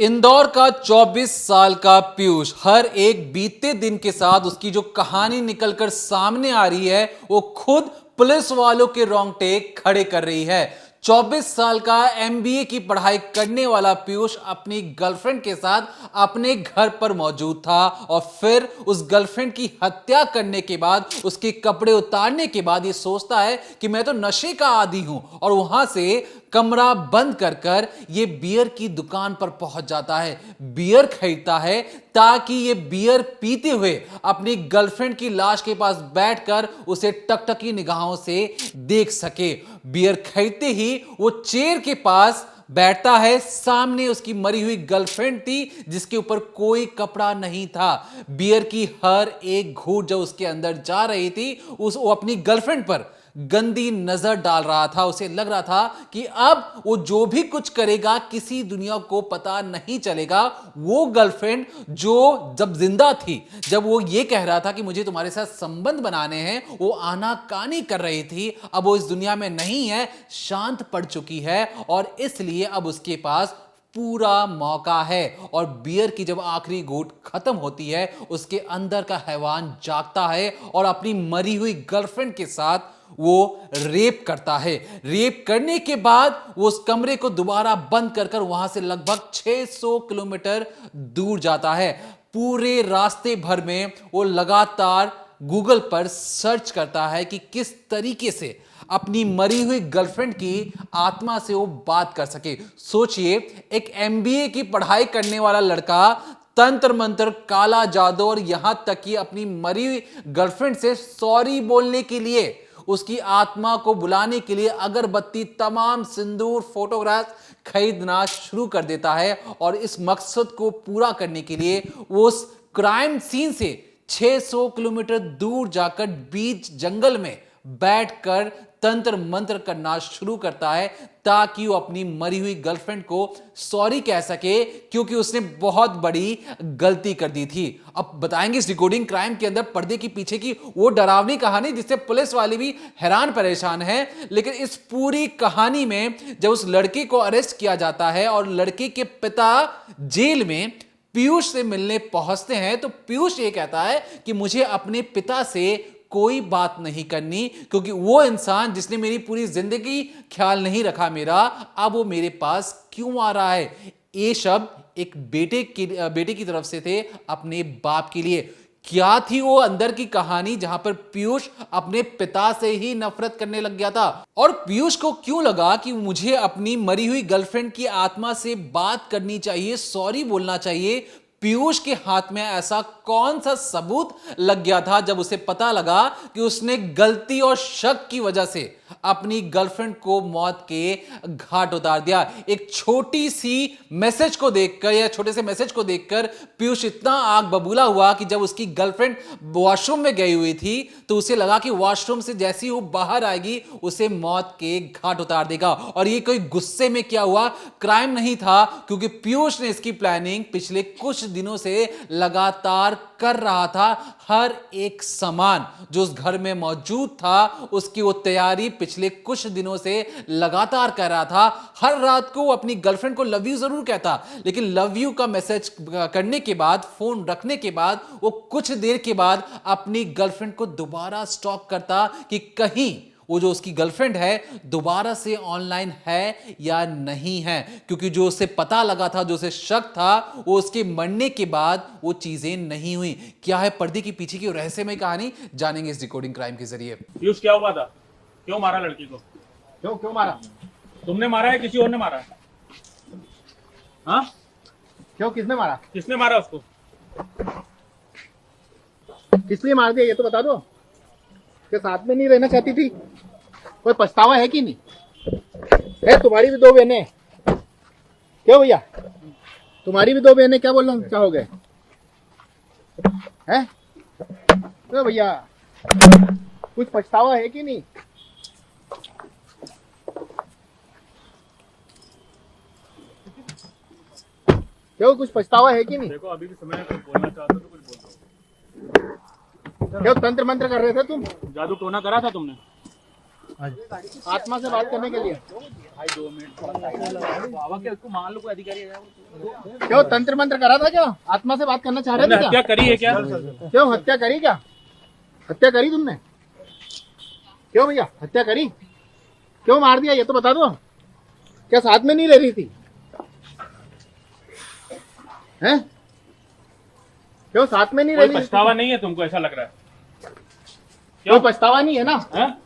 इंदौर का 24 साल का पीयूष हर एक बीते दिन के साथ उसकी जो कहानी निकलकर सामने आ रही है वो खुद पुलिस वालों के रोंगटे खड़े कर रही है। 24 साल का एमबीए की पढ़ाई करने वाला पीयूष अपनी गर्लफ्रेंड के साथ अपने घर पर मौजूद था और फिर उस गर्लफ्रेंड की हत्या करने के बाद उसके कपड़े उतारने के बाद ये सोचता है कि मैं तो नशे का आदी हूं और वहां से कमरा बंद कर कर ये बियर की दुकान पर पहुंच जाता है, बियर खरीदता है ताकि ये बियर पीते हुए अपनी गर्लफ्रेंड की लाश के पास बैठकर उसे टकटकी निगाहों से देख सके। बियर खरीदते ही वो चेयर के पास बैठता है, सामने उसकी मरी हुई गर्लफ्रेंड थी जिसके ऊपर कोई कपड़ा नहीं था। बियर की हर एक घूंट जब उसके अंदर जा रही थी वो अपनी गर्लफ्रेंड पर गंदी नजर डाल रहा था। उसे लग रहा था कि अब वो जो भी कुछ करेगा किसी दुनिया को पता नहीं चलेगा। वो गर्लफ्रेंड जो जब जिंदा थी, जब वो ये कह रहा था कि मुझे तुम्हारे साथ संबंध बनाने हैं, वो आनाकानी कर रही थी, अब वो इस दुनिया में नहीं है, शांत पड़ चुकी है और इसलिए अब उसके पास पूरा मौका है। और बियर की जब आखिरी घूंट खत्म होती है उसके अंदर का हैवान जागता है और अपनी मरी हुई गर्लफ्रेंड के साथ वो रेप करता है। रेप करने के बाद वो उस कमरे को दोबारा बंद कर कर वहां से लगभग 600 किलोमीटर दूर जाता है। पूरे रास्ते भर में वो लगातार गूगल पर सर्च करता है कि किस तरीके से अपनी मरी हुई गर्लफ्रेंड की आत्मा से वो बात कर सके। सोचिए, एक एमबीए की पढ़ाई करने वाला लड़का तंत्र मंत्र, काला जादू और यहां तक कि अपनी मरी हुई गर्लफ्रेंड से सॉरी बोलने के लिए, उसकी आत्मा को बुलाने के लिए अगरबत्ती, तमाम सिंदूर, फोटोग्राफ खरीदना शुरू कर देता है और इस मकसद को पूरा करने के लिए वो उस क्राइम सीन से 600 किलोमीटर दूर जाकर बीच जंगल में बैठकर तंत्र मंत्र करना शुरू करता है ताकि वो अपनी मरी हुई गर्लफ्रेंड को सॉरी कह सके, क्योंकि उसने बहुत बड़ी गलती कर दी थी। अब बताएंगे इस रिकॉर्डिंग क्राइम के अंदर पर्दे के पीछे की वो डरावनी कहानी जिससे पुलिस वाले भी हैरान परेशान है। लेकिन इस पूरी कहानी में जब उस लड़के को अरेस्ट किया जाता है और लड़के के पिता जेल में पीयूष से मिलने पहुंचते हैं तो पीयूष ये कहता है कि मुझे अपने पिता से कोई बात नहीं करनी, क्योंकि वो इंसान जिसने मेरी पूरी जिंदगी ख्याल नहीं रखा मेरा, अब वो मेरे पास क्यों आ रहा है। ये शब्द एक बेटे की तरफ से थे अपने बाप के लिए। क्या थी वो अंदर की कहानी जहां पर पीयूष अपने पिता से ही नफरत करने लग गया था, और पीयूष को क्यों लगा कि मुझे अपनी मरी हुई गर्लफ्रेंड की आत्मा से बात करनी चाहिए, सॉरी बोलना चाहिए। पीयूष के हाथ में ऐसा कौन सा सबूत लग गया था जब उसे पता लगा कि उसने गलती और शक की वजह से अपनी गर्लफ्रेंड को मौत के घाट उतार दिया। एक छोटी सी मैसेज को देखकर या छोटे से मैसेज को देखकर पीयूष इतना आग बबूला हुआ कि जब उसकी गर्लफ्रेंड वॉशरूम में गई हुई थी तो उसे लगा कि वॉशरूम से जैसी वो बाहर आएगी उसे मौत के घाट उतार देगा। और ये कोई गुस्से में किया हुआ क्राइम नहीं था, क्योंकि पीयूष ने इसकी प्लानिंग पिछले कुछ दिनों से लगातार कर रहा था। हर एक सामान जो उस घर में मौजूद था उसकी वो तैयारी पिछले कुछ दिनों से लगातार कर रहा था। हर रात को वो अपनी गर्लफ्रेंड को लव यू जरूर कहता, लेकिन लव यू का मैसेज करने के बाद, फोन रखने के बाद, वो कुछ देर के बाद अपनी गर्लफ्रेंड को दोबारा स्टॉक करता कि कहीं वो जो उसकी गर्लफ्रेंड है दोबारा से ऑनलाइन है या नहीं है, क्योंकि जो उसे पता लगा था, जो उसे शक था, वो उसके मरने के बाद वो चीजें नहीं हुई। क्या है पर्दे के पीछे की रहस्यमय कहानी, जानेंगे इस रिकॉर्डिंग क्राइम के जरिए। पीयूष, क्या हुआ था? क्यों मारा लड़की को? क्यों मारा? तुमने मारा है किसी और ने मारा? हाँ, क्यों, किसने मारा? किसने मारा उसको? किस लिए मार दिया ये तो बता दो। के साथ में नहीं रहना चाहती थी? कोई पछतावा है कि नहीं? है, तुम्हारी भी दो बहनें। क्यों भैया, तुम्हारी भी दो बहनें, क्या बोलना चाहोगे? है क्यों भैया, कुछ पछतावा है कि नहीं? क्यों, कुछ पछतावा है कि नहीं? देखो, अभी भी समय है, कुछ बोलना चाहते हो तो कुछ बोल दो। क्यों तंत्र मंत्र कर रहे थे तुम? जादू टोना करा था तुमने? आत्मा से बात करने के लिए। बाबा क्या उसको मान लो कोई अधिकारी है क्यों तंत्र मंत्र करा था क्या? आत्मा से बात करना चाह रहे थे हत्या क्या? करी है क्या? क्यों हत्या करी क्या? हत्या करी तुमने? क्यों भैया हत्या करी? क्यों मार दिया ये तो बता दो। क्या साथ में नहीं ले रही थी? हैं? क्यों साथ में नहीं कोई रह रही? पछतावा नहीं है तुमको, ऐसा लग रहा है? कोई पछतावा नहीं है ना? हाँ?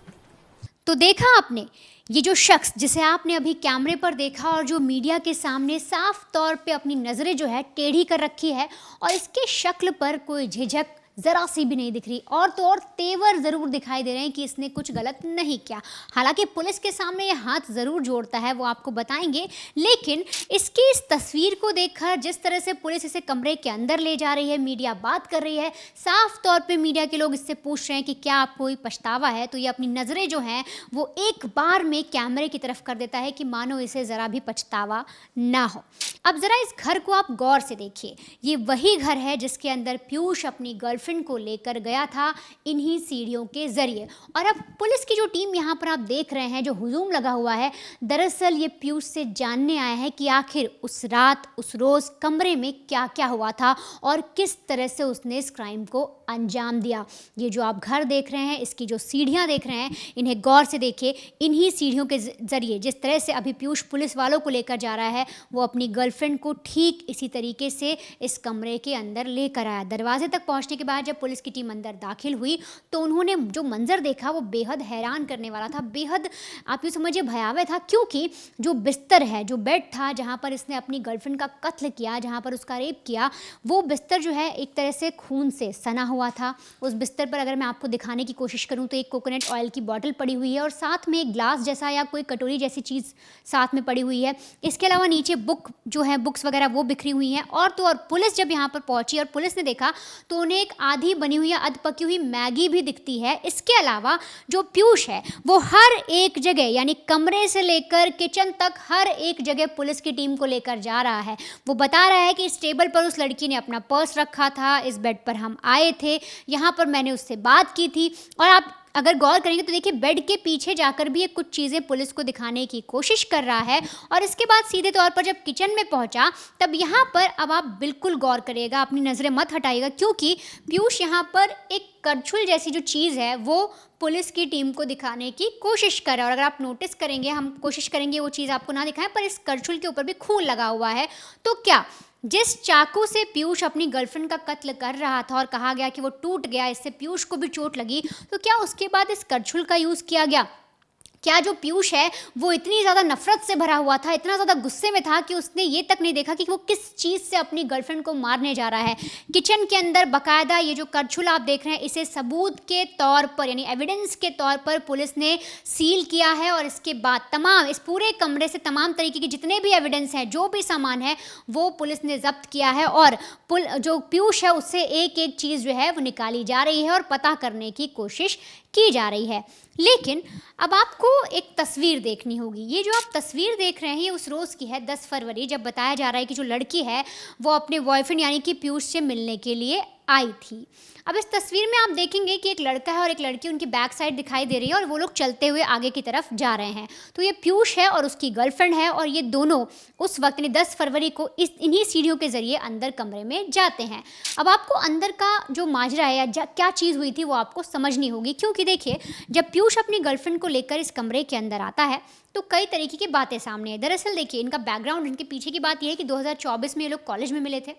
तो देखा आपने, ये जो शख्स जिसे आपने अभी कैमरे पर देखा और जो मीडिया के सामने साफ तौर पे अपनी नज़रें जो है टेढ़ी कर रखी है और इसके शक्ल पर कोई झिझक ज़रा सी भी नहीं दिख रही, और तो और तेवर ज़रूर दिखाई दे रहे हैं कि इसने कुछ गलत नहीं किया। हालांकि पुलिस के सामने ये हाथ ज़रूर जोड़ता है, वो आपको बताएंगे, लेकिन इसकी इस तस्वीर को देखकर जिस तरह से पुलिस इसे कमरे के अंदर ले जा रही है, मीडिया बात कर रही है, साफ तौर पे मीडिया के लोग इससे पूछ रहे हैं कि क्या आपको कोई पछतावा है, तो ये अपनी नज़रें जो हैं वो एक बार में कैमरे की तरफ कर देता है कि मानो इसे ज़रा भी पछतावा ना हो। अब ज़रा इस घर को आप गौर से देखिए, ये वही घर है जिसके अंदर पीयूष अपनी गर्लफ्रेंड को लेकर गया था इन्हीं सीढ़ियों के ज़रिए। और अब पुलिस की जो टीम यहाँ पर आप देख रहे हैं, जो हुजूम लगा हुआ है, दरअसल ये पीयूष से जानने आया है कि आखिर उस रात उस रोज़ कमरे में क्या क्या हुआ था और किस तरह से उसने इस क्राइम को अंजाम दिया। ये जो आप घर देख रहे हैं, इसकी जो सीढ़ियाँ देख रहे हैं, इन्हें गौर से देखिए। इन्हीं सीढ़ियों के ज़रिए जिस तरह से अभी पीयूष पुलिस वालों को लेकर जा रहा है, वो अपनी गर्लफ्रेंड को ठीक इसी तरीके से इस कमरे के अंदर लेकर आया। दरवाजे तक पहुंचने के बाद जब पुलिस की टीम अंदर दाखिल हुई तो उन्होंने जो मंजर देखा वो बेहद हैरान करने वाला था, बेहद आप यूँ समझिए भयावह था, क्योंकि जो बिस्तर है, जो बेड था जहाँ पर इसने अपनी गर्लफ्रेंड का कत्ल किया, जहाँ पर उसका रेप किया, वो बिस्तर जो है एक तरह से खून से सना हुआ था। उस बिस्तर पर अगर मैं आपको दिखाने की कोशिश करूँ तो एक कोकोनट ऑयल की बॉटल पड़ी हुई है और साथ में एक ग्लास जैसा या कोई कटोरी जैसी चीज़ साथ में पड़ी हुई है। इसके अलावा नीचे बुक जो है, बुक्स वगैरह वो बिखरी हुई हैं। और तो और पुलिस जब यहाँ पर पहुंची और पुलिस ने देखा तो उन्हें एक आधी बनी हुई या अध पकी हुई मैगी भी दिखती है। इसके अलावा जो पीयूष है वो हर एक जगह, यानी कमरे से लेकर किचन तक हर एक जगह पुलिस की टीम को लेकर जा रहा है। वो बता रहा है कि इस टेबल पर उस लड़की ने अपना पर्स रखा था, इस बेड पर हम आए थे, यहाँ पर मैंने उससे बात की थी। और आप अगर गौर करेंगे तो देखिए बेड के पीछे जाकर भी ये कुछ चीज़ें पुलिस को दिखाने की कोशिश कर रहा है। और इसके बाद सीधे तौर पर जब किचन में पहुंचा तब यहाँ पर अब आप बिल्कुल गौर करिएगा, अपनी नज़रें मत हटाइएगा, क्योंकि पीयूष यहाँ पर एक करछुल जैसी जो चीज़ है वो पुलिस की टीम को दिखाने की कोशिश कर रहा है। और अगर आप नोटिस करेंगे, हम कोशिश करेंगे वो चीज़ आपको ना दिखाएं, पर इस करछुल के ऊपर भी खून लगा हुआ है। तो क्या जिस चाकू से पीयूष अपनी गर्लफ्रेंड का कत्ल कर रहा था और कहा गया कि वो टूट गया, इससे पीयूष को भी चोट लगी, तो क्या उसके बाद इस करछुल का यूज़ किया गया? क्या जो पीयूष है वो इतनी ज़्यादा नफरत से भरा हुआ था, इतना ज़्यादा गुस्से में था कि उसने ये तक नहीं देखा कि वो किस चीज़ से अपनी गर्लफ्रेंड को मारने जा रहा है? किचन के अंदर बाकायदा ये जो करछुल आप देख रहे हैं, इसे सबूत के तौर पर यानी एविडेंस के तौर पर पुलिस ने सील किया है। और इसके बाद तमाम इस पूरे कमरे से तमाम तरीके के जितने भी एविडेंस हैं, जो भी सामान है, वो पुलिस ने जब्त किया है। और जो पीयूष है उससे एक एक चीज़ जो है वो निकाली जा रही है और पता करने की कोशिश की जा रही है। लेकिन अब आपको एक तस्वीर देखनी होगी। ये जो आप तस्वीर देख रहे हैं ये उस रोज़ की है, 10 फरवरी, जब बताया जा रहा है कि जो लड़की है वो अपने बॉयफ्रेंड यानी कि पीयूष से मिलने के लिए आई थी। अब इस तस्वीर में आप देखेंगे कि एक लड़का है और एक लड़की, उनकी बैक साइड दिखाई दे रही है और वो लोग चलते हुए आगे की तरफ जा रहे हैं। तो ये पीयूष है और उसकी गर्लफ्रेंड है और ये दोनों उस वक्त यानी 10 फरवरी को इन्हीं सीढ़ियों के ज़रिए अंदर कमरे में जाते हैं। अब आपको अंदर का जो माजरा है या क्या चीज़ हुई थी वो आपको समझनी होगी, क्योंकि देखिए जब पीयूष अपनी गर्लफ्रेंड को लेकर इस कमरे के अंदर आता है तो कई तरीके की बातें सामने है। दरअसल देखिए इनका बैकग्राउंड, इनके पीछे की बात यह है कि 2024 में ये लोग कॉलेज में मिले थे,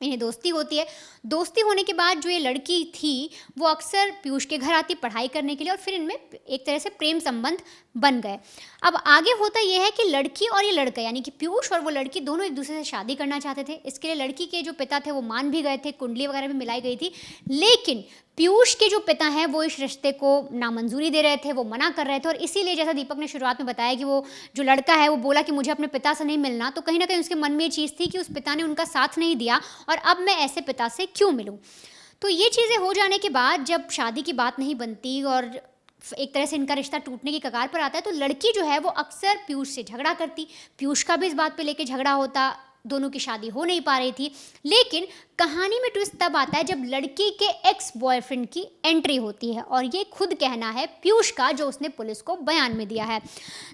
इन्हें दोस्ती होती है। दोस्ती होने के बाद जो ये लड़की थी वो अक्सर पीयूष के घर आती पढ़ाई करने के लिए और फिर इनमें एक तरह से प्रेम संबंध बन गए। अब आगे होता यह है कि लड़की और ये लड़का यानी कि पीयूष और वो लड़की दोनों एक दूसरे से शादी करना चाहते थे। इसके लिए लड़की के जो पिता थे वो मान भी गए थे, कुंडली वगैरह भी मिलाई गई थी, लेकिन पीयूष के जो पिता हैं वो इस रिश्ते को नामंजूरी दे रहे थे, वो मना कर रहे थे। और इसीलिए जैसा दीपक ने शुरुआत में बताया कि वो जो लड़का है वो बोला कि मुझे अपने पिता से नहीं मिलना, तो कहीं ना कहीं उसके मन में ये चीज़ थी कि उस पिता ने उनका साथ नहीं दिया और अब मैं ऐसे पिता से क्यों मिलूं। तो ये चीज़ें हो जाने के बाद जब शादी की बात नहीं बनती और एक तरह से इनका रिश्ता टूटने की कगार पर आता है, तो लड़की जो है वो अक्सर पीयूष से झगड़ा करती, पीयूष का भी इस बात पे लेके झगड़ा होता, दोनों की शादी हो नहीं पा रही थी। लेकिन कहानी में ट्विस्ट तब आता है जब लड़की के एक्स बॉयफ्रेंड की एंट्री होती है, और ये खुद कहना है पीयूष का, जो उसने पुलिस को बयान में दिया है।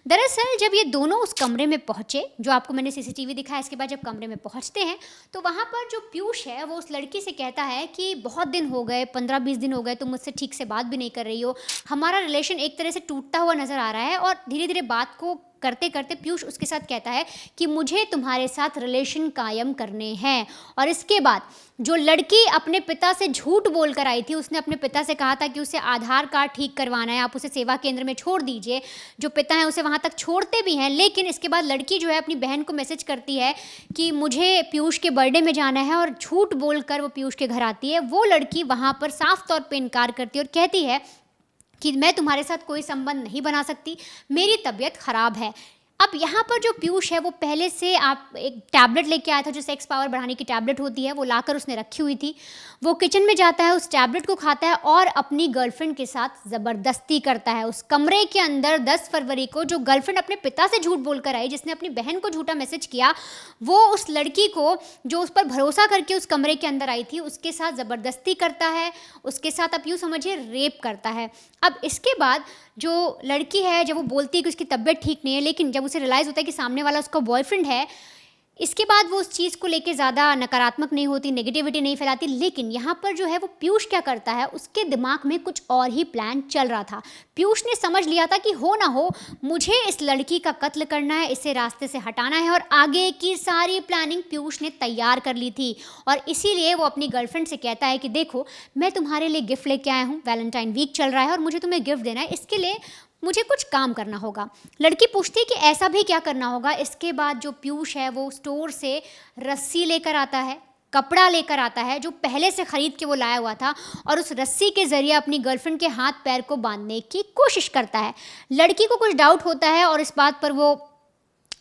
दरअसल जब ये दोनों उस कमरे में पहुंचे, जो आपको मैंने सीसीटीवी दिखाया, इसके बाद जब कमरे में पहुंचते हैं तो वहाँ पर जो पीयूष है वो उस लड़की से कहता है कि बहुत दिन हो गए, 15-20 दिन हो गए, तुम मुझसे ठीक से बात भी नहीं कर रही हो, हमारा रिलेशन एक तरह से टूटता हुआ नज़र आ रहा है। और धीरे धीरे बात को करते करते पीयूष उसके साथ कहता है कि मुझे तुम्हारे साथ रिलेशन कायम करने हैं। और इसके बाद जो लड़की अपने पिता से झूठ बोल कर आई थी, उसने अपने पिता से कहा था कि उसे आधार कार्ड ठीक करवाना है, आप उसे सेवा केंद्र में छोड़ दीजिए। जो पिता हैं उसे वहाँ तक छोड़ते भी हैं, लेकिन इसके बाद लड़की जो है अपनी बहन को मैसेज करती है कि मुझे पीयूष के बर्थडे में जाना है, और झूठ बोलकर वो पीयूष के घर आती है। वो लड़की वहाँ पर साफ तौर पर इनकार करती है और कहती है कि मैं तुम्हारे साथ कोई संबंध नहीं बना सकती, मेरी तबीयत ख़राब है। अब यहाँ पर जो पीयूष है वो पहले से आप एक टैबलेट लेके आया था, जो सेक्स पावर बढ़ाने की टैबलेट होती है, वो लाकर उसने रखी हुई थी। वो किचन में जाता है, उस टैबलेट को खाता है और अपनी गर्लफ्रेंड के साथ ज़बरदस्ती करता है। उस कमरे के अंदर 10 फरवरी को जो गर्लफ्रेंड अपने पिता से झूठ बोलकर आई, जिसने अपनी बहन को झूठा मैसेज किया, वो उस लड़की को जो उस पर भरोसा करके उस कमरे के अंदर आई थी, उसके साथ ज़बरदस्ती करता है, उसके साथ आप यूँ समझिए रेप करता है। अब इसके बाद जो लड़की है, जब वो बोलती है कि उसकी तबीयत ठीक नहीं है, लेकिन जब उसे रियलाइज़ होता है कि सामने वाला उसका बॉयफ्रेंड है, इसके बाद वो उस चीज़ को लेके ज़्यादा नकारात्मक नहीं होती, नेगेटिविटी नहीं फैलाती। लेकिन यहाँ पर जो है वो पीयूष क्या करता है, उसके दिमाग में कुछ और ही प्लान चल रहा था। पीयूष ने समझ लिया था कि हो ना हो मुझे इस लड़की का कत्ल करना है, इसे रास्ते से हटाना है, और आगे की सारी प्लानिंग पीयूष ने तैयार कर ली थी। और इसीलिए वो अपनी गर्लफ्रेंड से कहता है कि देखो, मैं तुम्हारे लिए गिफ्ट लेके आया हूँ, वैलेंटाइन वीक चल रहा है और मुझे तुम्हें गिफ्ट देना है, इसके लिए मुझे कुछ काम करना होगा। लड़की पूछती है कि ऐसा भी क्या करना होगा। इसके बाद जो पीयूष है वो स्टोर से रस्सी लेकर आता है, कपड़ा लेकर आता है जो पहले से ख़रीद के वो लाया हुआ था, और उस रस्सी के ज़रिए अपनी गर्लफ्रेंड के हाथ पैर को बांधने की कोशिश करता है। लड़की को कुछ डाउट होता है और इस बात पर वो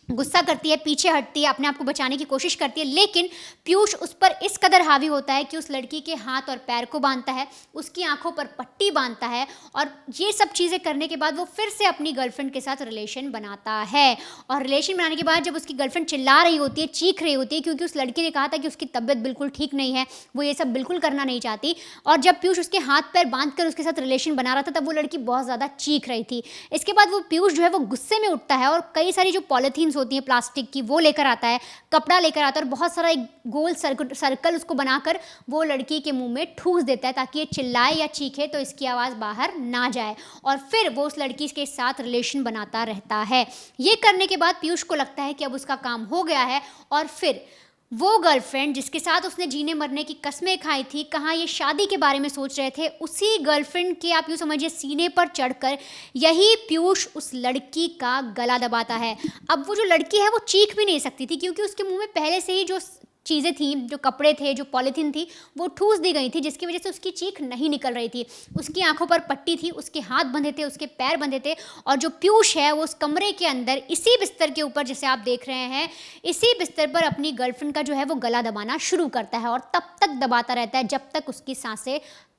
गुस्सा करती है, पीछे हटती है, अपने आप को बचाने की कोशिश करती है। लेकिन पीयूष उस पर इस कदर हावी होता है कि उस लड़की के हाथ और पैर को बांधता है, उसकी आंखों पर पट्टी बांधता है, और ये सब चीज़ें करने के बाद वो फिर से अपनी गर्लफ्रेंड के साथ रिलेशन बनाता है। और रिलेशन बनाने के बाद जब उसकी गर्लफ्रेंड चिल्ला रही होती है, चीख रही होती है, क्योंकि उस लड़की ने कहा था कि उसकी तबीयत बिल्कुल ठीक नहीं है, वो ये सब बिल्कुल करना नहीं चाहती, और जब पीयूष उसके हाथ पैर बांध कर उसके साथ रिलेशन बना रहा था, तब वो लड़की बहुत ज़्यादा चीख रही थी। इसके बाद वो पीयूष जो है वो गुस्से में उठता है और कई सारी जो पॉलीथीन्स होती हैं प्लास्टिक की, वो लेकर आता है, कपड़ा लेकर आता है, और बहुत सारा एक गोल सर्कल उसको बनाकर वो लड़की के मुंह में ठूस देता है, ताकि ये चिल्लाए या चीखे तो इसकी आवाज़ बाहर ना जाए। और फिर वो उस लड़की के साथ रिलेशन बनाता रहता है। ये करने के बाद पीयूष को लगता है कि अब उसका काम हो गया है, और फिर वो गर्लफ्रेंड जिसके साथ उसने जीने मरने की कस्में खाई थी, कहाँ ये शादी के बारे में सोच रहे थे, उसी गर्लफ्रेंड के आप यूँ समझिए सीने पर चढ़कर यही पीयूष उस लड़की का गला दबाता है। अब वो जो लड़की है वो चीख भी नहीं सकती थी, क्योंकि उसके मुंह में पहले से ही जो चीज़ें थी, जो कपड़े थे, जो पॉलीथीन थी, वो ठूस दी गई थी, जिसकी वजह से उसकी चीख नहीं निकल रही थी। उसकी आंखों पर पट्टी थी, उसके हाथ बंधे थे, उसके पैर बंधे थे, और जो पीयूष है वो उस कमरे के अंदर इसी बिस्तर के ऊपर, जैसे आप देख रहे हैं, इसी बिस्तर पर अपनी गर्लफ्रेंड का जो है वो गला दबाना शुरू करता है, और तब तक दबाता रहता है जब तक उसकी सांसें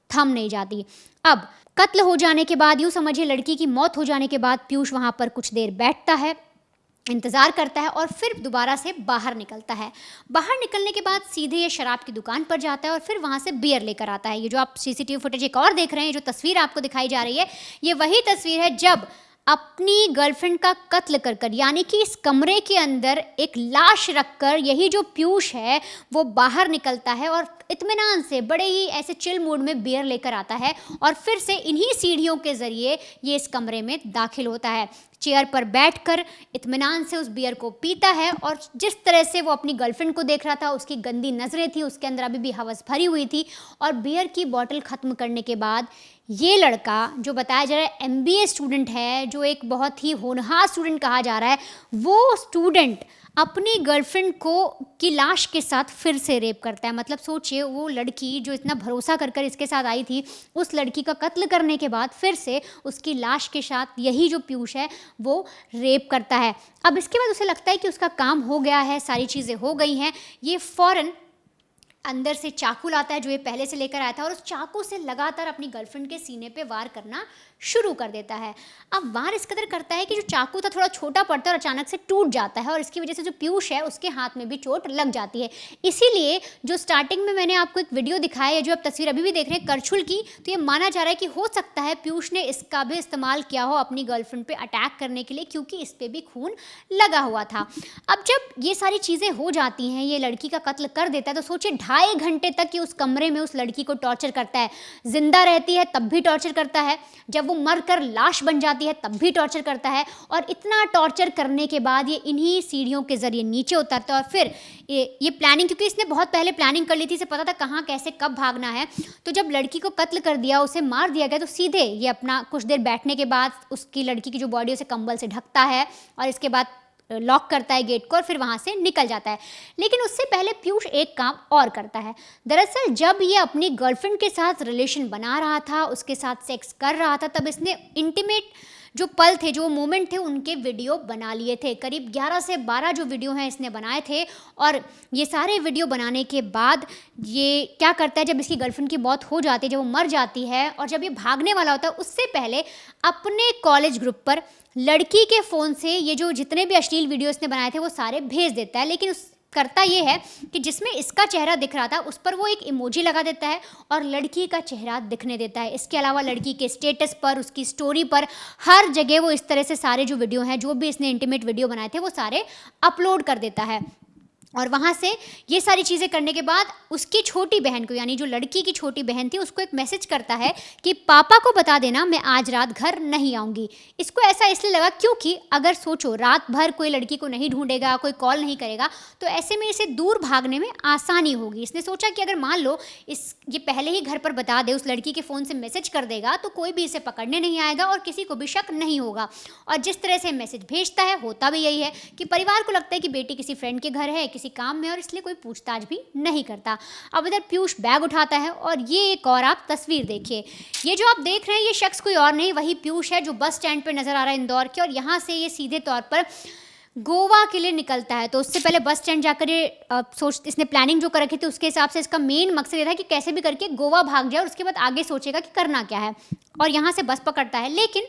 थम नहीं जाती। अब कत्ल हो जाने के बाद, यूँ समझिए लड़की की मौत हो जाने के बाद, पीयूष वहाँ पर कुछ देर बैठता है, इंतज़ार करता है, और फिर दोबारा से बाहर निकलता है। बाहर निकलने के बाद सीधे ये शराब की दुकान पर जाता है और फिर वहाँ से बियर लेकर आता है। ये जो आप सीसीटीवी फुटेज एक और देख रहे हैं, जो तस्वीर आपको दिखाई जा रही है, ये वही तस्वीर है जब अपनी गर्लफ्रेंड का कत्ल कर कर, यानी कि इस कमरे के अंदर एक लाश रखकर यही जो पीयूष है वो बाहर निकलता है, और इत्मीनान से बड़े ही ऐसे चिल मूड में बियर लेकर आता है, और फिर से इन्हीं सीढ़ियों के ज़रिए ये इस कमरे में दाखिल होता है। चेयर पर बैठकर इत्मीनान से उस बियर को पीता है, और जिस तरह से वो अपनी गर्लफ्रेंड को देख रहा था, उसकी गंदी नज़रें थी, उसके अंदर अभी भी हवस भरी हुई थी। और बियर की बोतल ख़त्म करने के बाद ये लड़का, जो बताया जा रहा है MBA स्टूडेंट है, जो एक बहुत ही होनहार स्टूडेंट कहा जा रहा है, वो स्टूडेंट अपनी गर्लफ्रेंड को की लाश के साथ फिर से रेप करता है। मतलब सोचिए, वो लड़की जो इतना भरोसा कर कर इसके साथ आई थी, उस लड़की का कत्ल करने के बाद फिर से उसकी लाश के साथ यही जो पीयूष है वो रेप करता है। अब इसके बाद उसे लगता है कि उसका काम हो गया है, सारी चीज़ें हो गई हैं, ये फ़ौरन अंदर से चाकू लाता है जो ये पहले से लेकर आया था और उस चाकू से लगातार अपनी गर्लफ्रेंड के सीने पे वार करना शुरू कर देता है। अब वार इस कदर करता है कि जो चाकू था थोड़ा छोटा पड़ता है और अचानक से टूट जाता है और इसकी वजह से जो पीयूष है उसके हाथ में भी चोट लग जाती है। इसीलिए जो स्टार्टिंग में मैंने आपको एक वीडियो दिखाया है, जो आप तस्वीर अभी भी देख रहे हैं करछुल की, तो ये माना जा रहा है कि हो सकता है पीयूष ने इसका भी इस्तेमाल किया हो अपनी गर्लफ्रेंड पे अटैक करने के लिए, क्योंकि इस पे भी खून लगा हुआ था। अब जब ये सारी चीज़ें हो जाती हैं, ये लड़की का कत्ल कर देता है, तो सोचिए 2.5 घंटे तक कि उस कमरे में उस लड़की को टॉर्चर करता है। जिंदा रहती है तब भी टॉर्चर करता है, जब वो मरकर लाश बन जाती है तब भी टॉर्चर करता है, और इतना टॉर्चर करने के बाद ये इन्हीं सीढ़ियों के जरिए नीचे उतरता है। और फिर ये प्लानिंग, क्योंकि इसने बहुत पहले प्लानिंग कर ली थी, इसे पता था कहाँ कैसे कब भागना है, तो जब लड़की को कत्ल कर दिया, उसे मार दिया गया, तो सीधे ये अपना कुछ देर बैठने के बाद उसकी लड़की की जो बॉडी उसे कंबल से ढकता है और इसके बाद लॉक करता है गेट को और फिर वहाँ से निकल जाता है। लेकिन उससे पहले पीयूष एक काम और करता है। दरअसल जब ये अपनी गर्लफ्रेंड के साथ रिलेशन बना रहा था, उसके साथ सेक्स कर रहा था, तब इसने इंटीमेट जो पल थे, जो मोमेंट थे, उनके वीडियो बना लिए थे। करीब 11 से 12 जो वीडियो हैं इसने बनाए थे। और ये सारे वीडियो बनाने के बाद ये क्या करता है, जब इसकी गर्लफ्रेंड की मौत हो जाती है, जब वो मर जाती है और जब ये भागने वाला होता है, उससे पहले अपने कॉलेज ग्रुप पर लड़की के फ़ोन से ये जो जितने भी अश्लील वीडियो इसने बनाए थे वो सारे भेज देता है। लेकिन उस करता ये है कि जिसमें इसका चेहरा दिख रहा था उस पर वो एक इमोजी लगा देता है और लड़की का चेहरा दिखने देता है। इसके अलावा लड़की के स्टेटस पर, उसकी स्टोरी पर, हर जगह वो इस तरह से सारे जो वीडियो हैं, जो भी इसने इंटीमेट वीडियो बनाए थे, वो सारे अपलोड कर देता है। और वहाँ से ये सारी चीज़ें करने के बाद उसकी छोटी बहन को, यानी जो लड़की की छोटी बहन थी, उसको एक मैसेज करता है कि पापा को बता देना मैं आज रात घर नहीं आऊँगी। इसको ऐसा इसलिए लगा क्योंकि अगर सोचो रात भर कोई लड़की को नहीं ढूंढेगा, कोई कॉल नहीं करेगा, तो ऐसे में इसे दूर भागने में आसानी होगी। इसने सोचा कि अगर मान लो ये पहले ही घर पर बता दे, उस लड़की के फ़ोन से मैसेज कर देगा, तो कोई भी इसे पकड़ने नहीं आएगा और किसी को भी शक नहीं होगा। और जिस तरह से मैसेज भेजता है, होता भी यही है कि परिवार को लगता है कि बेटी किसी फ्रेंड के घर है, किसी काम में, और इसलिए कोई पूछताछ भी नहीं करता। अब इधर पीयूष बैग उठाता है और ये एक और आप तस्वीर देखिए। ये जो आप देख रहे हैं ये शख्स कोई और नहीं, वही पीयूष है जो बस स्टैंड पर नजर आ रहा है इंदौर के, और यहाँ से ये सीधे तौर पर गोवा के लिए निकलता है। तो उससे पहले बस स्टैंड जाकर इसने प्लानिंग जो कर रखी थी, उसके हिसाब से इसका मेन मकसद ये था कि कैसे भी करके गोवा भाग जाए और उसके बाद आगे सोचेगा कि करना क्या है, और यहाँ से बस पकड़ता है। लेकिन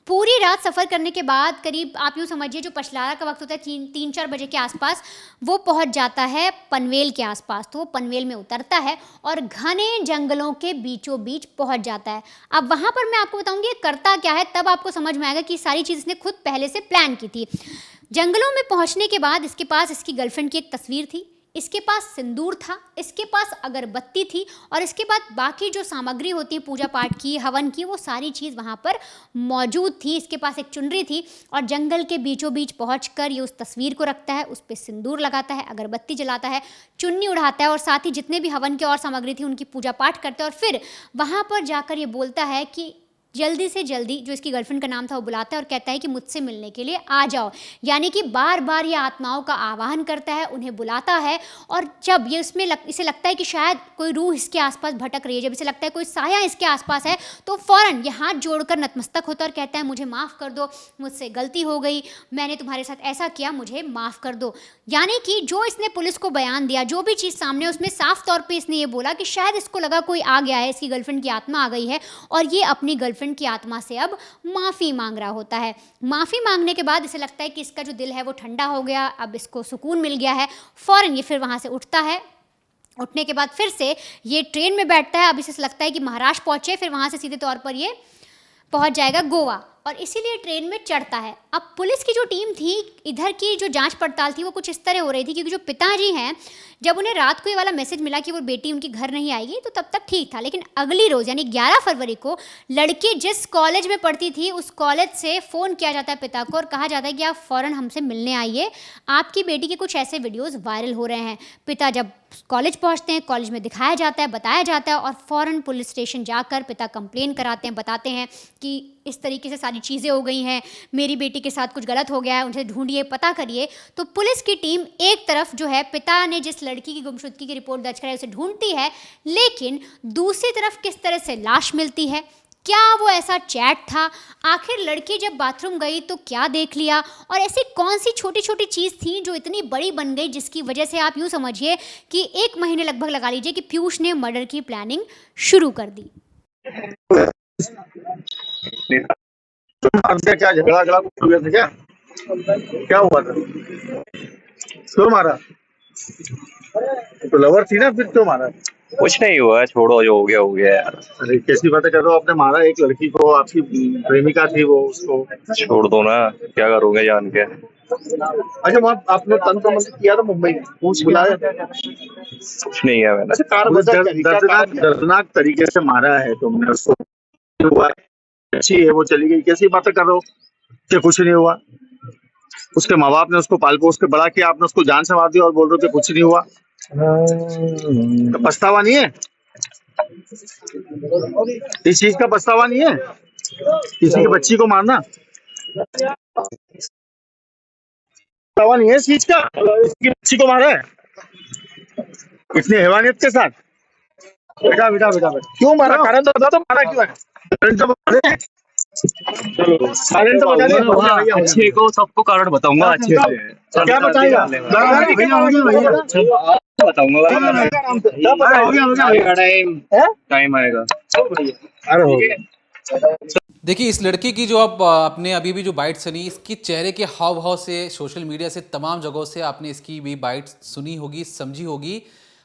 पूरी रात सफ़र करने के बाद करीब आप यूँ समझिए जो पछलारा का वक्त होता है 3-4 बजे के आसपास, वो पहुंच जाता है पनवेल के आसपास। तो वो पनवेल में उतरता है और घने जंगलों के बीचों बीच पहुंच जाता है। अब वहाँ पर मैं आपको बताऊंगी ये करता क्या है, तब आपको समझ में आएगा कि सारी चीज़ इसने खुद पहले से प्लान की थी। जंगलों में पहुँचने के बाद इसके पास इसकी गर्लफ्रेंड की एक तस्वीर थी, इसके पास सिंदूर था, इसके पास अगरबत्ती थी, और इसके बाद बाकी जो सामग्री होती है पूजा पाठ की, हवन की, वो सारी चीज़ वहाँ पर मौजूद थी। इसके पास एक चुनरी थी और जंगल के बीचों बीच पहुँचकर ये उस तस्वीर को रखता है, उस पर सिंदूर लगाता है, अगरबत्ती जलाता है, चुन्नी उड़ाता है और साथ ही जितने भी हवन की और सामग्री थी उनकी पूजा पाठ करता है। और फिर वहाँ पर जाकर ये बोलता है कि जल्दी से जल्दी, जो इसकी गर्लफ्रेंड का नाम था, वो बुलाता है और कहता है कि मुझसे मिलने के लिए आ जाओ। यानी कि बार बार ये आत्माओं का आवाहन करता है, उन्हें बुलाता है। और जब ये इसे लगता है कि शायद कोई रूह इसके आसपास भटक रही है, जब इसे लगता है कोई साया इसके आसपास है, तो फ़ौरन ये हाथ जोड़कर नतमस्तक होता है और कहता है मुझे माफ़ कर दो, मुझसे गलती हो गई, मैंने तुम्हारे साथ ऐसा किया, मुझे माफ़ कर दो। यानी कि जो इसने पुलिस को बयान दिया, जो भी चीज़ सामने, उसमें साफ तौर पर इसने ये बोला कि शायद इसको लगा कोई आ गया है, इसकी गर्लफ्रेंड की आत्मा आ गई है, और ये अपनी गर्लफ्रेंड की आत्मा से अब माफ़ी मांग रहा होता है। माफ़ी मांगने के बाद इसे लगता है कि इसका जो दिल है वो ठंडा हो गया, अब इसको सुकून मिल गया है। फ़ौरन ये फिर वहाँ से उठता है। उठने के बाद फिर से ये ट्रेन में बैठता है। अब इसे लगता है कि महाराष्ट्र पहुँचे, फिर वहाँ से सीधे तौर पर ये पहुँच जाएगा गोवा, और इसीलिए ट्रेन में चढ़ता है। अब पुलिस की जो टीम थी, इधर की जो जांच पड़ताल थी, वो कुछ इस तरह हो रही थी, क्योंकि जो पिताजी हैं, जब उन्हें रात को ये वाला मैसेज मिला कि वो बेटी उनकी घर नहीं आएगी, तो तब तक ठीक था। लेकिन अगली रोज़ यानी 11 फरवरी को लड़की जिस कॉलेज में पढ़ती थी, उस कॉलेज से फ़ोन किया जाता है पिता को और कहा जाता है कि आप फ़ौरन हमसे मिलने आइए, आपकी बेटी के कुछ ऐसे वीडियोज़ वायरल हो रहे हैं। पिता जब कॉलेज पहुंचते हैं, कॉलेज में दिखाया जाता है, बताया जाता है, और फ़ौरन पुलिस स्टेशन जाकर पिता कंप्लेन कराते हैं, बताते हैं कि इस तरीके से सारी चीज़ें हो गई हैं, मेरी बेटी के साथ कुछ गलत हो गया है, उनसे ढूंढिए, पता करिए। तो पुलिस की टीम एक तरफ जो है पिता ने जिस लड़की की गुमशुदगी की रिपोर्ट दर्ज कराई उसे ढूंढती है, लेकिन दूसरी तरफ किस तरह से लाश मिलती है, क्या वो ऐसा चैट था? आखिर लड़की जब बाथरूम गई तो क्या देख लिया? और ऐसी कौन सी छोटी छोटी चीज़ थी जो इतनी बड़ी बन गई, जिसकी वजह से आप यूँ समझिए कि 1 महीने लगभग लगा लीजिए कि पीयूष ने मर्डर की प्लानिंग शुरू कर दी। आपसे क्या झगड़ा झगड़ा हो गया था क्या? क्या हुआ था? क्यों मारा? तो लवर थी ना, फिर क्यों मारा? कुछ नहीं हुआ, छोड़ो, जो हो गया हो गया यार। अरे कैसी बातें कर रहे हो? आपने मारा एक लड़की को, आपकी प्रेमिका थी वो, उसको। छोड़ दो ना, क्या करोगे जान के। अच्छा, वहाँ आपने तंत्र मंत्र किया था मुंबई में, पूछ बुलाया? कुछ नहीं है मैंने। दर्दनाक तरीके से मारा है तुमने उसको। हुआ अच्छी है, वो चली गई, कैसी बातें कर रहे हो कि कुछ नहीं हुआ? उसके माँ बाप ने उसको पाल पोस के बड़ा किया, आपने उसको जान से मार दिया और बोल रहे हो कि कुछ नहीं हुआ। तो पछतावा नहीं है? इस चीज का पछतावा नहीं है किसी की बच्ची को मारना? पछतावा नहीं है इस चीज का? इसकी बच्ची को मारा है इतनी हैवानियत के साथ? बेटा बेटा बेटा बेटा, क्यों मारा? कारण तो बता दो, मारा क्यों है? कारण तो बता दे। कारण तो बता दे। अच्छे को सबको कारण बताऊंगा अच्छे से। क्या बताएगा? बताऊंगा। टाइम आएगा। अरे हो गया। देखिए, इस लड़की की जो आप आपने अभी भी जो बाइट सुनी, इसकी चेहरे के हाव भाव से, सोशल मीडिया से, तमाम जगहों से आपने इसकी भी बाइट सुनी होगी, समझी होगी।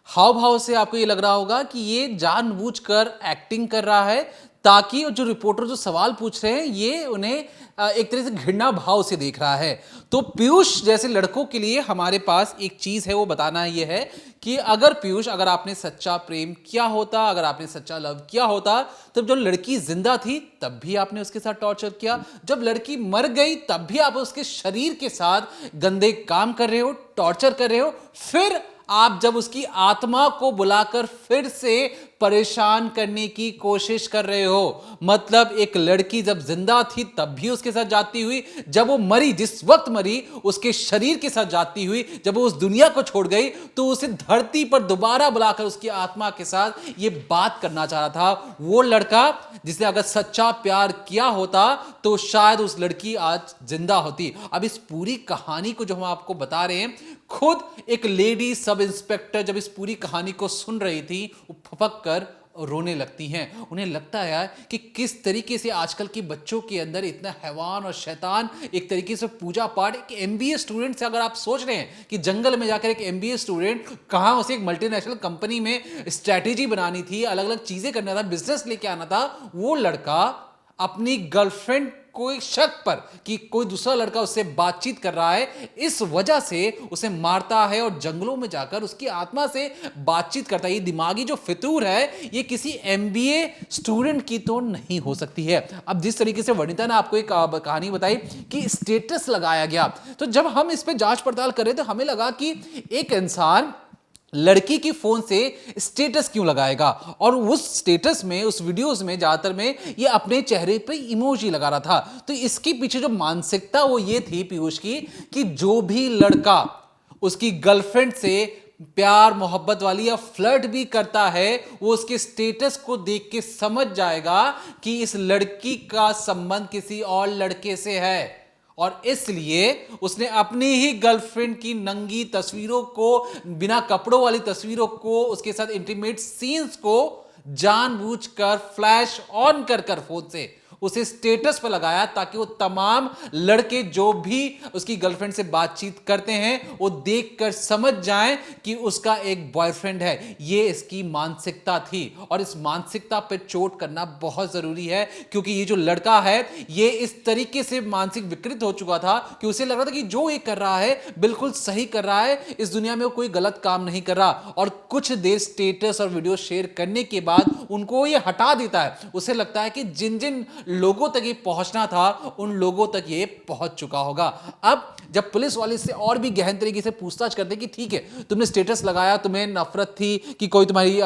हाव भाव से आपको ये लग रहा होगा कि ये जानबूझकर एक्टिंग कर रहा है ताकि जो रिपोर्टर जो सवाल पूछ रहे हैं ये उन्हें एक तरह से घृणा भाव से देख रहा है। तो पीयूष जैसे लड़कों के लिए हमारे पास एक चीज है, वो बताना ये है कि अगर पीयूष, अगर आपने सच्चा प्रेम किया होता, अगर आपने सच्चा लव किया होता, तब जब लड़की जिंदा थी तब भी आपने उसके साथ टॉर्चर किया, जब लड़की मर गई तब भी आप उसके शरीर के साथ गंदे काम कर रहे हो, टॉर्चर कर रहे हो, फिर आप जब उसकी आत्मा को बुलाकर फिर से परेशान करने की कोशिश कर रहे हो। मतलब एक लड़की जब जिंदा थी तब भी उसके साथ जाती हुई, जब वो मरी, जिस वक्त मरी, उसके शरीर के साथ जाती हुई, जब वो उस दुनिया को छोड़ गई तो उसे धरती पर दोबारा बुलाकर उसकी आत्मा के साथ ये बात करना चाह रहा था। वो लड़का जिसे अगर सच्चा प्यार किया होता तो शायद उस लड़की आज जिंदा होती। अब इस पूरी कहानी को जो हम आपको बता रहे हैं, खुद एक लेडी सब इंस्पेक्टर जब इस पूरी कहानी को सुन रही थी, वो फपक कर रोने लगती हैं। उन्हें लगता है कि किस तरीके से आजकल के बच्चों के अंदर इतना हैवान और शैतान, एक तरीके से पूजा पाठ। एक एमबीए स्टूडेंट से अगर आप सोच रहे हैं कि जंगल में जाकर एक एमबीए स्टूडेंट, कहाँ उसे एक मल्टीनेशनल कंपनी में स्ट्रैटेजी बनानी थी, अलग अलग चीजें करना था, बिजनेस लेके आना था, वो लड़का अपनी गर्लफ्रेंड कोई शक पर कि कोई दूसरा लड़का उससे बातचीत कर रहा है, इस वजह से उसे मारता है और जंगलों में जाकर उसकी आत्मा से बातचीत करता है। ये दिमागी जो फितूर है, ये किसी एमबीए स्टूडेंट की तो नहीं हो सकती है। अब जिस तरीके से वनिता ने आपको एक कहानी बताई कि स्टेटस लगाया गया, तो जब हम इस पे जांच पड़ताल करें तो हमें लगा कि एक इंसान लड़की की फोन से स्टेटस क्यों लगाएगा, और उस स्टेटस में, उस वीडियोस में ज्यादातर में ये अपने चेहरे पे इमोजी लगा रहा था। तो इसके पीछे जो मानसिकता वो ये थी पीयूष की कि जो भी लड़का उसकी गर्लफ्रेंड से प्यार मोहब्बत वाली या फ्लर्ट भी करता है, वो उसके स्टेटस को देख के समझ जाएगा कि इस लड़की का संबंध किसी और लड़के से है, और इसलिए उसने अपनी ही गर्लफ्रेंड की नंगी तस्वीरों को, बिना कपड़ों वाली तस्वीरों को, उसके साथ इंटीमेट सीन्स को जानबूझकर फ्लैश ऑन कर फोन से उसे स्टेटस पर लगाया, ताकि वो तमाम लड़के जो भी उसकी गर्लफ्रेंड से बातचीत करते हैं वो देखकर समझ जाएं कि उसका एक बॉयफ्रेंड है। ये इसकी मानसिकता थी, और इस मानसिकता पर चोट करना बहुत जरूरी है, क्योंकि ये जो लड़का है ये इस तरीके से मानसिक विकृत हो चुका था कि उसे लग रहा था कि जो ये कर रहा है बिल्कुल सही कर रहा है, इस दुनिया में वो कोई गलत काम नहीं कर रहा। और कुछ देर स्टेटस और वीडियो शेयर करने के बाद उनको ये हटा देता है। उसे लगता है कि जिन जिन लोगों तक ये पहुंचना था उन लोगों तक ये पहुंच चुका होगा। अब जब पुलिस वाले से और भी गहन तरीके से पूछताछ करते कि ठीक है, तुमने स्टेटस लगाया, तुम्हें नफरत थी कि कोई तुम्हारी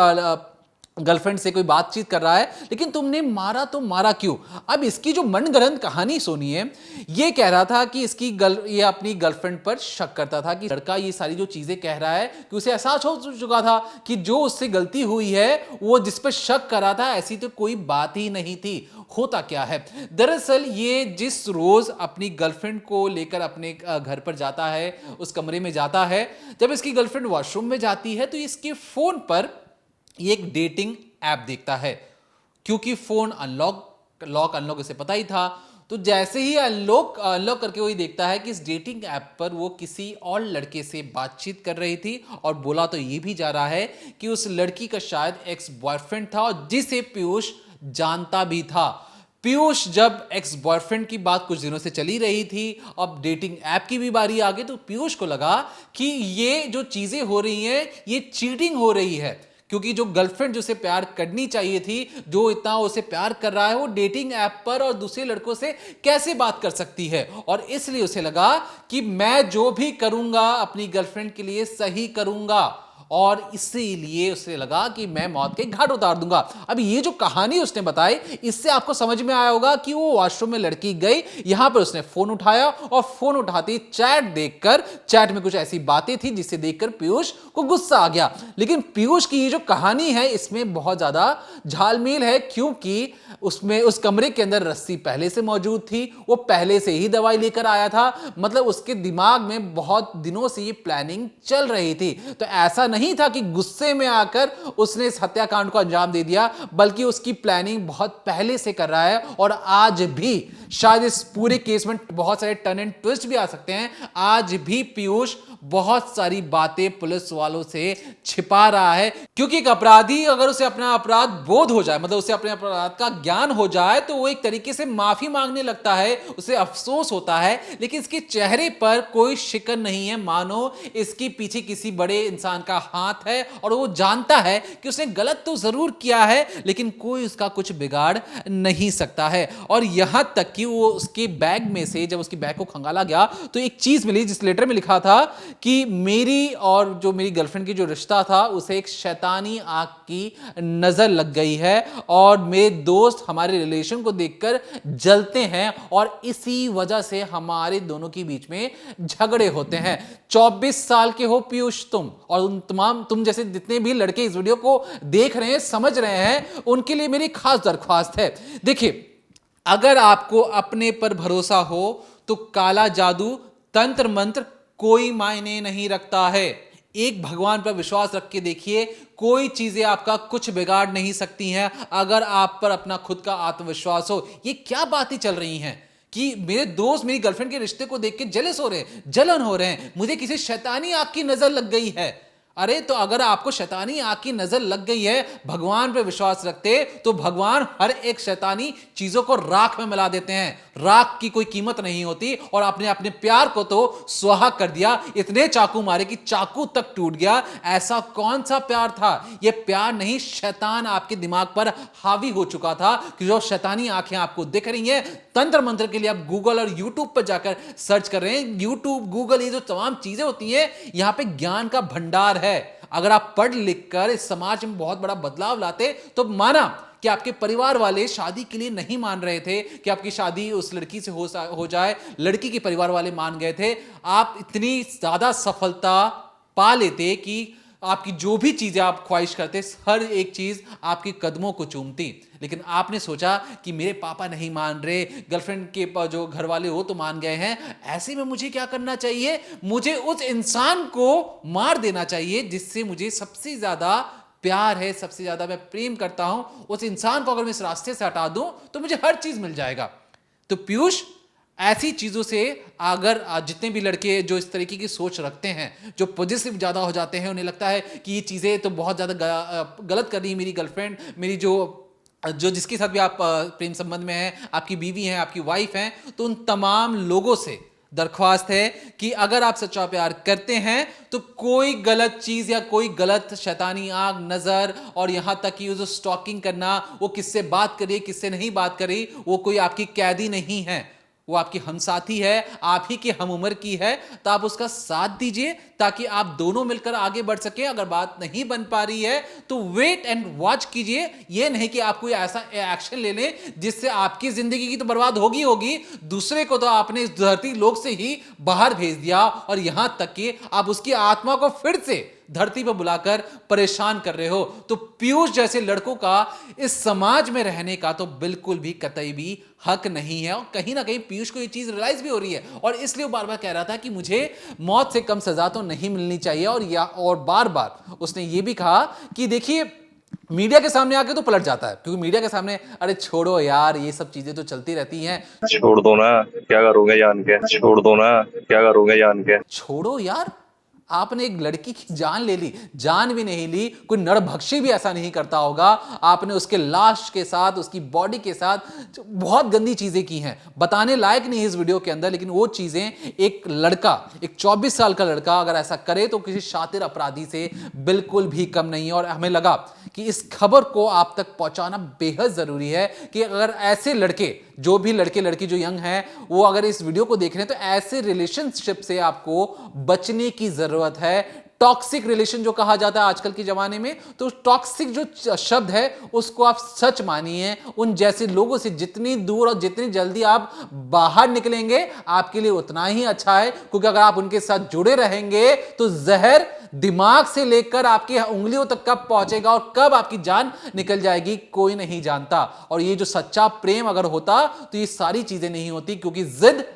गर्लफ्रेंड से कोई बातचीत कर रहा है, लेकिन तुमने मारा तो मारा क्यों? अब इसकी जो मनगढ़ंत कहानी सुनिए। ये कह रहा था कि ये अपनी गर्लफ्रेंड पर शक करता था कि लड़का ये सारी जो चीजें कह रहा है कि उसे एहसास हो चुका था कि जो उससे गलती हुई है, वो जिस पर शक कर रहा था, ऐसी तो कोई बात ही नहीं थी। होता क्या है, दरअसल ये जिस रोज अपनी गर्लफ्रेंड को लेकर अपने घर पर जाता है, उस कमरे में जाता है, जब इसकी गर्लफ्रेंड वॉशरूम में जाती है तो इसके फोन पर ये एक डेटिंग ऐप देखता है। क्योंकि फोन लॉक अनलॉक उसे पता ही था, तो जैसे ही अनलॉक करके वही देखता है कि इस डेटिंग ऐप पर वो किसी और लड़के से बातचीत कर रही थी, और बोला तो ये भी जा रहा है कि उस लड़की का शायद एक्स बॉयफ्रेंड था, और जिसे पीयूष जानता भी था। पीयूष जब एक्स बॉयफ्रेंड की बात कुछ दिनों से चली रही थी, अब डेटिंग ऐप की भी बारी आ गई, तो पीयूष को लगा कि ये जो चीजें हो रही हैं, ये चीटिंग हो रही है। क्योंकि जो गर्लफ्रेंड जो उसे प्यार करनी चाहिए थी, जो इतना उसे प्यार कर रहा है, वो डेटिंग ऐप पर और दूसरे लड़कों से कैसे बात कर सकती है। और इसलिए उसे लगा कि मैं जो भी करूंगा अपनी गर्लफ्रेंड के लिए सही करूंगा, और इसीलिए उसे लगा कि मैं मौत के घाट उतार दूंगा। अब ये जो कहानी उसने बताई, इससे आपको समझ में आया होगा कि वो वॉशरूम में लड़की गई, यहां पर उसने फोन उठाया, और फोन उठाते चैट देखकर, चैट में कुछ ऐसी बातें थी जिसे देखकर पीयूष को गुस्सा आ गया। लेकिन पीयूष की ये जो कहानी है, इसमें बहुत ज्यादा झालमेल है, क्योंकि उसमें उस कमरे के अंदर रस्सी पहले से मौजूद थी, वो पहले से ही दवाई लेकर आया था, मतलब उसके दिमाग में बहुत दिनों से ये प्लानिंग चल रही थी। तो ऐसा नहीं था कि गुस्से में आकर उसने इस हत्याकांड को अंजाम दे दिया, बल्कि उसकी प्लानिंग बहुत पहले से कर रहा है। और आज भी शायद इस पूरे केस में बहुत सारे टर्न एंड ट्विस्ट भी आ सकते हैं। आज भी पीयूष बहुत सारी बातें पुलिस वालों से छिपा रहा है, क्योंकि एक अपराधी अगर उसे अपना अपराध बोध हो जाए, मतलब उसे अपने अपराध का ज्ञान हो जाए, तो वो एक तरीके से माफी मांगने लगता है, उसे अफसोस होता है, लेकिन इसके चेहरे पर कोई शिकन नहीं है, मानो इसके पीछे किसी बड़े इंसान का हाथ है, और वो जानता है कि उसने गलत तो जरूर किया है, लेकिन कोई उसका कुछ बिगाड़ नहीं सकता है। और यहां तक कि वो उसके बैग में से, जब उसकी बैग को खंगाला गया, तो एक चीज मिली जिस लेटर में लिखा था कि मेरी और जो मेरी गर्लफ्रेंड की जो रिश्ता था, उसे एक शैतानी आंख की नजर लग गई है, और मेरे दोस्त हमारे रिलेशन को देखकर जलते हैं, और इसी वजह से हमारे दोनों के बीच में झगड़े होते हैं। 24 साल के हो पीयूष तुम, और तुम जैसे जितने भी लड़के इस वीडियो को देख रहे हैं, समझ रहे हैं, उनके लिए मेरी खास दरख्वास्त है। देखिए, अगर आपको अपने पर भरोसा हो तो काला जादू, तंत्र मंत्र कोई मायने नहीं रखता है। एक भगवान पर विश्वास रख के देखिए, कोई चीजें आपका कुछ बिगाड़ नहीं सकती हैं, अगर आप पर अपना खुद का आत्मविश्वास हो। ये क्या बातें चल रही हैं कि मेरे दोस्त मेरी गर्लफ्रेंड के रिश्ते को देख के जेलस हो रहे हैं, जलन हो रहे हैं, मुझे किसी शैतानी आंख की नजर लग गई है। अरे तो अगर आपको शैतानी आंख की नजर लग गई है, भगवान पे विश्वास रखते तो भगवान हर एक शैतानी चीजों को राख में मिला देते हैं। राख की कोई कीमत नहीं होती, और आपने अपने प्यार को तो सुहा कर दिया, इतने चाकू मारे कि चाकू तक टूट गया। ऐसा कौन सा प्यार था? यह प्यार नहीं, शैतान आपके दिमाग पर हावी हो चुका था कि जो शैतानी आंखें आपको दिख रही हैं। तंत्र मंत्र के लिए आप गूगल और यूट्यूब पर जाकर सर्च कर रहे हैं। यूट्यूब, गूगल, ये जो तमाम चीजें होती हैं, यहां पे ज्ञान का भंडार है। अगर आप पढ़ लिख कर इस समाज में बहुत बड़ा बदलाव लाते, तो माना कि आपके परिवार वाले शादी के लिए नहीं मान रहे थे कि आपकी शादी उस लड़की से हो जाए, लड़की के परिवार वाले मान गए थे, आप इतनी ज्यादा सफलता पा लेते कि आपकी जो भी चीजें आप ख्वाहिश करते, हर एक चीज आपके कदमों को चूमती। लेकिन आपने सोचा कि मेरे पापा नहीं मान रहे, गर्लफ्रेंड के जो घर वाले हो तो मान गए हैं, ऐसे में मुझे क्या करना चाहिए? मुझे उस इंसान को मार देना चाहिए जिससे मुझे सबसे ज्यादा प्यार है, सबसे ज्यादा मैं प्रेम करता हूं। उस इंसान को अगर मैं इस रास्ते से हटा दूं तो मुझे हर चीज मिल जाएगा। तो पीयूष, ऐसी चीजों से अगर जितने भी लड़के जो इस तरीके की सोच रखते हैं, जो पॉजिटिव ज्यादा हो जाते हैं, उन्हें लगता है कि ये चीजें तो बहुत ज्यादा गलत कर रही है मेरी गर्लफ्रेंड, मेरी जो जिसके साथ भी आप प्रेम संबंध में हैं, आपकी बीवी हैं, आपकी वाइफ हैं, तो उन तमाम लोगों से दरख्वास्त है कि अगर आप सच्चा प्यार करते हैं तो कोई गलत चीज या कोई गलत शैतानी आंख, नजर, और यहां तक कि जो स्टॉकिंग करना, वो किससे बात करी किससे नहीं बात करी, वो कोई आपकी कैदी नहीं है। वो आपकी हमसाथी है, आप ही की हम उम्र की है, तो आप उसका साथ दीजिए ताकि आप दोनों मिलकर आगे बढ़ सके। अगर बात नहीं बन पा रही है तो वेट एंड वॉच कीजिए। यह नहीं कि आप कोई ऐसा एक्शन ले लें जिससे आपकी जिंदगी की तो बर्बाद होगी होगी, दूसरे को तो आपने इस धरती लोक से ही बाहर भेज दिया और यहां तक कि आप उसकी आत्मा को फिर से धरती पर बुलाकर परेशान कर रहे हो। तो पीयूष जैसे लड़कों का इस समाज में रहने का तो बिल्कुल भी कतई भी हक नहीं है। और कहीं ना कहीं पीयूष को ये चीज रियलाइज भी हो रही है और इसलिए वो बार बार कह रहा था कि मुझे मौत से कम सजा तो नहीं मिलनी चाहिए। और बार बार उसने ये भी कहा कि देखिए मीडिया के सामने आके तो पलट जाता है, क्योंकि मीडिया के सामने अरे छोड़ो यार, ये सब चीजें तो चलती रहती हैं। छोड़ दो ना, क्या करोगे जान के, छोड़ दो ना, क्या करोगे जान के। छोड़ो यार, आपने एक लड़की की जान ले ली, जान भी नहीं ली, कोई नरभक्षी भी ऐसा नहीं करता होगा। आपने उसके लाश के साथ, उसकी बॉडी के साथ बहुत गंदी चीजें की हैं, बताने लायक नहीं है इस वीडियो के अंदर, लेकिन वो चीजें एक लड़का, एक 24 साल का लड़का अगर ऐसा करे तो किसी शातिर अपराधी से बिल्कुल भी कम नहीं है। और हमें लगा कि इस खबर को आप तक पहुंचाना बेहद जरूरी है कि अगर ऐसे लड़के, जो भी लड़के लड़की जो यंग हैं, वो अगर इस वीडियो को देख रहे हैं तो ऐसे रिलेशनशिप से आपको बचने की जरूरत है। टॉक्सिक रिलेशन जो कहा जाता है आजकल के जमाने में, तो टॉक्सिक जो शब्द है उसको आप सच मानिए। उन जैसे लोगों से जितनी दूर और जितनी जल्दी आप बाहर निकलेंगे आपके लिए उतना ही अच्छा है, क्योंकि अगर आप उनके साथ जुड़े रहेंगे तो जहर दिमाग से लेकर आपकी उंगलियों तक कब पहुंचेगा और कब आपकी जान निकल जाएगी कोई नहीं जानता। और ये जो सच्चा प्रेम अगर होता तो ये सारी चीजें नहीं होती, क्योंकि जिद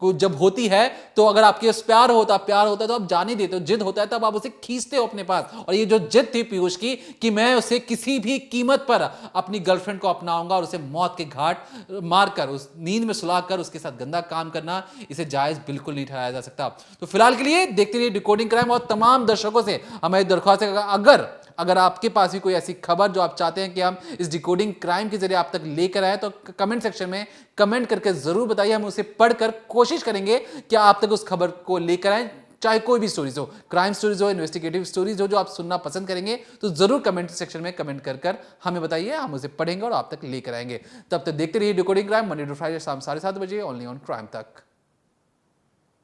को जब होती है तो अगर आपके पास प्यार होता है तो आप जाने देते हो, जिद होता है तब आप उसे खींचते हो अपने पास। और ये जो जिद थी पीयूष की कि मैं उसे किसी भी कीमत पर अपनी गर्लफ्रेंड को अपनाऊंगा और उसे मौत के घाट मारकर, उस नींद में सुलाकर उसके साथ गंदा काम करना, इसे जायज बिल्कुल नहीं ठहराया जा सकता। तो फिलहाल के लिए देखते रहिए डिकोडिंग क्राइम और तमाम दर्शकों से हमारी दरख्वास्त है, अगर आपके पास भी कोई ऐसी खबर जो आप चाहते हैं कि हम इस डिकोडिंग क्राइम के जरिए आप तक लेकर आए, तो कमेंट सेक्शन में कमेंट करके जरूर बताइए। हम उसे पढ़कर कोशिश करेंगे कि आप तक उस खबर को लेकर आए, चाहे कोई भी स्टोरीज हो, क्राइम स्टोरीज हो, इन्वेस्टिगेटिव स्टोरीज हो, जो आप सुनना पसंद करेंगे तो जरूर कमेंट सेक्शन में कमेंट कर हमें बताइए, हम उसे पढ़ेंगे और आप तक लेकर आएंगे। तब तक देखते रहिए decoding crime, Monday to Friday शाम 7:30 बजे ओनली ऑन क्राइम तक।